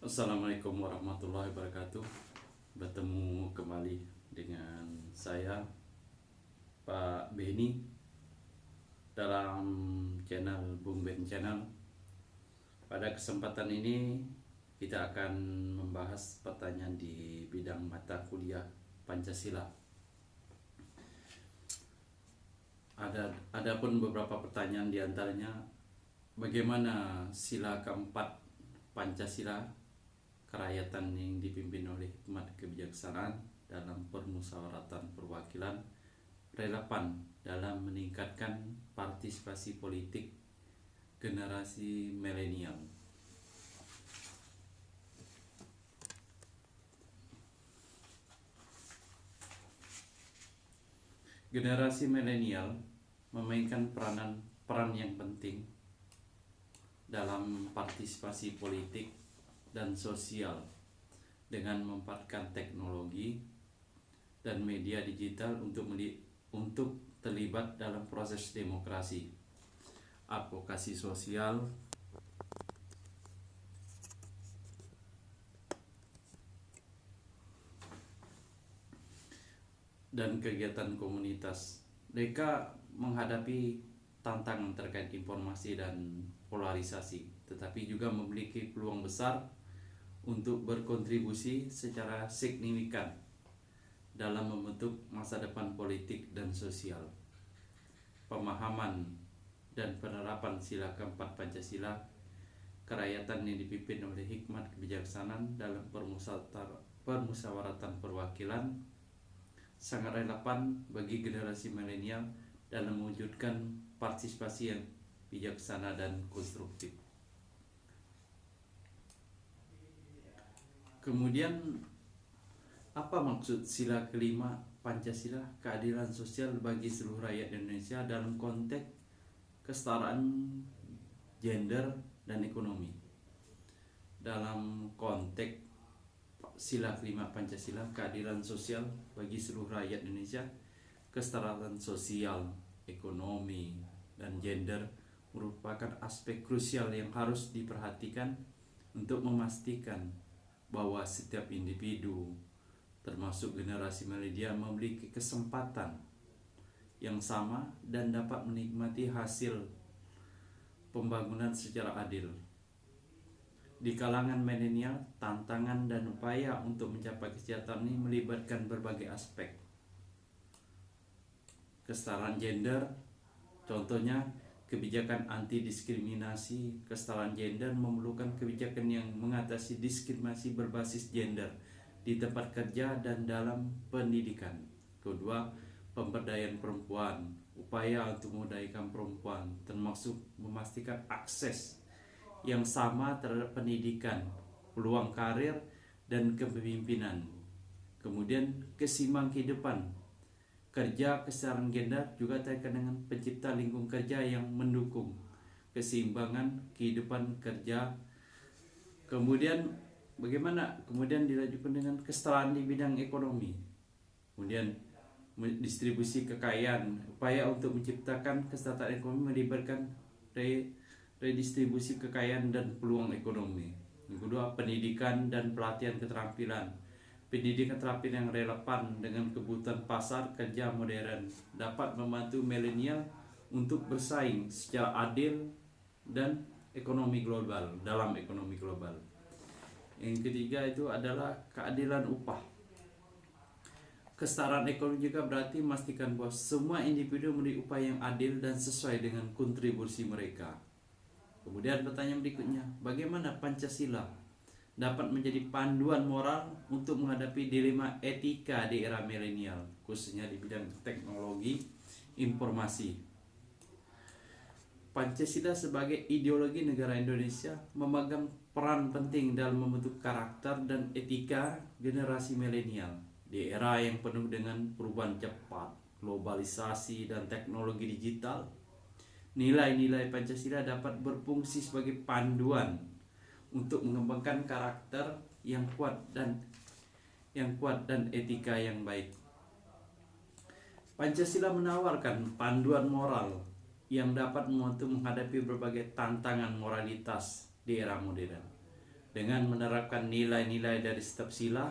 Assalamualaikum warahmatullahi wabarakatuh. Bertemu kembali dengan saya Pak Beni dalam channel Bung Ben Channel. Pada kesempatan ini kita akan membahas pertanyaan di bidang mata kuliah Pancasila. Adapun beberapa pertanyaan diantaranya, bagaimana sila keempat Pancasila, kerakyatan yang dipimpin oleh hikmat kebijaksanaan dalam permusyawaratan perwakilan, relevan dalam meningkatkan partisipasi politik generasi milenial. Generasi milenial memainkan peran yang penting dalam partisipasi politik dan sosial dengan memanfaatkan teknologi dan media digital untuk terlibat dalam proses demokrasi, advokasi sosial, dan kegiatan komunitas. Mereka menghadapi tantangan terkait informasi dan polarisasi, tetapi juga memiliki peluang besar untuk berkontribusi secara signifikan dalam membentuk masa depan politik dan sosial. Pemahaman dan penerapan sila keempat Pancasila, kerakyatan yang dipimpin oleh hikmat kebijaksanaan dalam permusyawaratan perwakilan, sangat relevan bagi generasi milenial dalam mewujudkan partisipasi yang bijaksana dan konstruktif. Kemudian, apa maksud sila kelima Pancasila, keadilan sosial bagi seluruh rakyat Indonesia dalam konteks kesetaraan gender dan ekonomi? Dalam konteks sila kelima Pancasila, keadilan sosial bagi seluruh rakyat Indonesia, kesetaraan sosial, ekonomi, dan gender merupakan aspek krusial yang harus diperhatikan untuk memastikan bahwa setiap individu, termasuk generasi milenial, memiliki kesempatan yang sama dan dapat menikmati hasil pembangunan secara adil. Di kalangan milenial, tantangan dan upaya untuk mencapai kesejahteraan ini melibatkan berbagai aspek. Kesetaraan gender, contohnya kebijakan anti diskriminasi. Kesetaraan gender memerlukan kebijakan yang mengatasi diskriminasi berbasis gender di tempat kerja dan dalam pendidikan. Kedua, pemberdayaan perempuan, upaya untuk memudahkan perempuan, termasuk memastikan akses yang sama terhadap pendidikan, peluang karir, dan kepemimpinan. Kemudian keseimbangan kehidupan kerja, kesetaraan gender juga terkait dengan pencipta lingkungan kerja yang mendukung keseimbangan kehidupan kerja. Kemudian bagaimana dilanjutkan dengan kesetaraan di bidang ekonomi. Kemudian distribusi kekayaan, upaya untuk menciptakan kesetaraan ekonomi melibatkan redistribusi kekayaan dan peluang ekonomi. Yang kedua, pendidikan dan pelatihan keterampilan. Pendidikan keterampilan yang relevan dengan kebutuhan pasar kerja modern dapat membantu milenial untuk bersaing secara adil dan ekonomi global, dalam ekonomi global. Yang ketiga itu adalah keadilan upah. Kesetaraan ekonomi juga berarti memastikan bahwa semua individu memiliki upah yang adil dan sesuai dengan kontribusi mereka. Kemudian pertanyaan berikutnya, bagaimana Pancasila dapat menjadi panduan moral untuk menghadapi dilema etika di era milenial, khususnya di bidang teknologi informasi? Pancasila sebagai ideologi negara Indonesia memegang peran penting dalam membentuk karakter dan etika generasi milenial. Di era yang penuh dengan perubahan cepat, globalisasi, dan teknologi digital, nilai-nilai Pancasila dapat berfungsi sebagai panduan untuk mengembangkan karakter yang kuat dan etika yang baik. Pancasila menawarkan panduan moral yang dapat membantu menghadapi berbagai tantangan moralitas di era modern. Dengan menerapkan nilai-nilai dari setiap sila,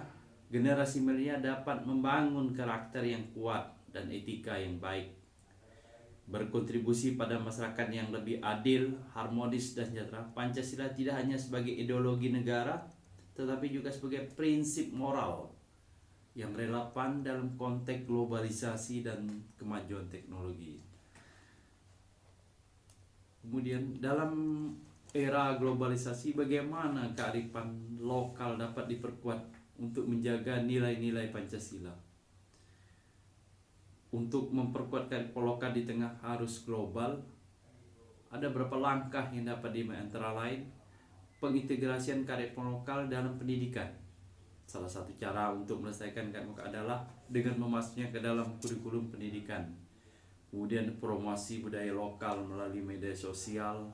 generasi milenial dapat membangun karakter yang kuat dan etika yang baik, berkontribusi pada masyarakat yang lebih adil, harmonis, dan sejahtera. Pancasila tidak hanya sebagai ideologi negara, tetapi juga sebagai prinsip moral yang relevan dalam konteks globalisasi dan kemajuan teknologi. Kemudian dalam era globalisasi, bagaimana kearifan lokal dapat diperkuat untuk menjaga nilai-nilai Pancasila? Untuk memperkuat kearifan lokal di tengah arus global, ada beberapa langkah yang dapat dimulai, antara lain pengintegrasian kearifan lokal dalam pendidikan. Salah satu cara untuk melestarikan kearifan lokal adalah dengan memasuknya ke dalam kurikulum pendidikan. Kemudian promosi budaya lokal melalui media sosial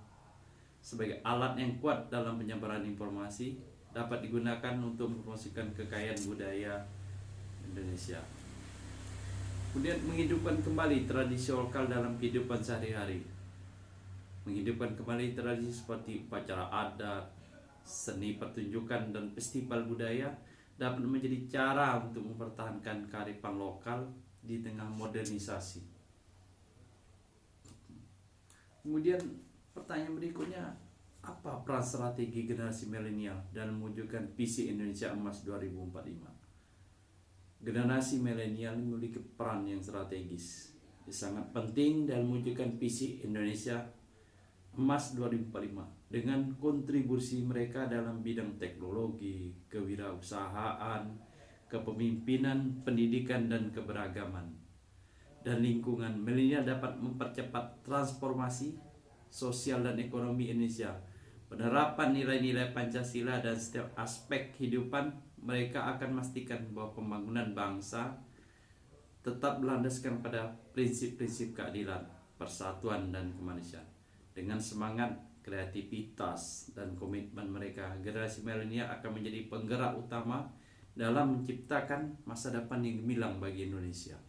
sebagai alat yang kuat dalam penyebaran informasi, dapat digunakan untuk mempromosikan kekayaan budaya Indonesia. Kemudian menghidupkan kembali tradisi lokal dalam kehidupan sehari-hari. Menghidupkan kembali tradisi seperti upacara adat, seni pertunjukan, dan festival budaya dapat menjadi cara untuk mempertahankan kearifan lokal di tengah modernisasi. Kemudian pertanyaan berikutnya, apa peran strategi generasi milenial dalam mewujudkan visi Indonesia Emas 2045? Generasi milenial memiliki peran yang strategis, sangat penting dalam mewujudkan visi Indonesia Emas 2045 dengan kontribusi mereka dalam bidang teknologi, kewirausahaan, kepemimpinan, pendidikan, dan keberagaman dan lingkungan. Milenial dapat mempercepat transformasi sosial dan ekonomi Indonesia. Penerapan nilai-nilai Pancasila dan setiap aspek kehidupan mereka akan memastikan bahwa pembangunan bangsa tetap berlandaskan pada prinsip-prinsip keadilan, persatuan, dan kemanusiaan. Dengan semangat, kreativitas, dan komitmen mereka, generasi milenial akan menjadi penggerak utama dalam menciptakan masa depan yang gemilang bagi Indonesia.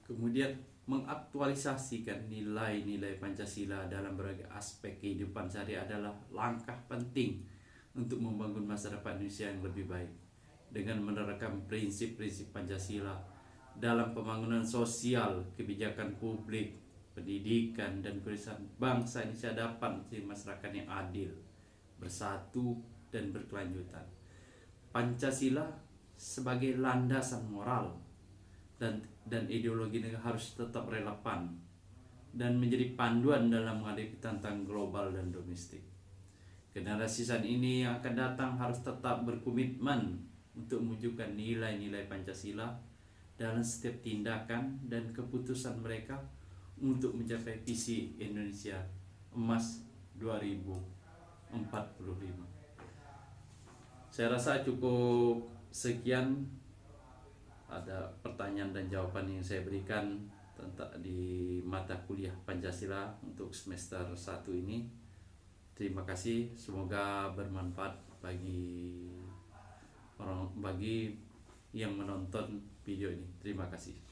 Kemudian mengaktualisasikan nilai-nilai Pancasila dalam berbagai aspek kehidupan sehari adalah langkah penting untuk membangun masa depan Indonesia yang lebih baik. Dengan menerapkan prinsip-prinsip Pancasila dalam pembangunan sosial, kebijakan publik, pendidikan, dan kebersihan, bangsa Indonesia dapat menjadi masyarakat yang adil, bersatu, dan berkelanjutan. Pancasila sebagai landasan moral dan ideologi negara harus tetap relevan dan menjadi panduan dalam menghadapi tantangan global dan domestik. Generasi saat ini yang akan datang harus tetap berkomitmen untuk mewujudkan nilai-nilai Pancasila dalam setiap tindakan dan keputusan mereka untuk mencapai visi Indonesia Emas 2045. Saya rasa cukup sekian. Ada pertanyaan dan jawaban yang saya berikan tentang di mata kuliah Pancasila untuk semester 1 ini. Terima kasih, semoga bermanfaat bagi yang menonton video ini. Terima kasih.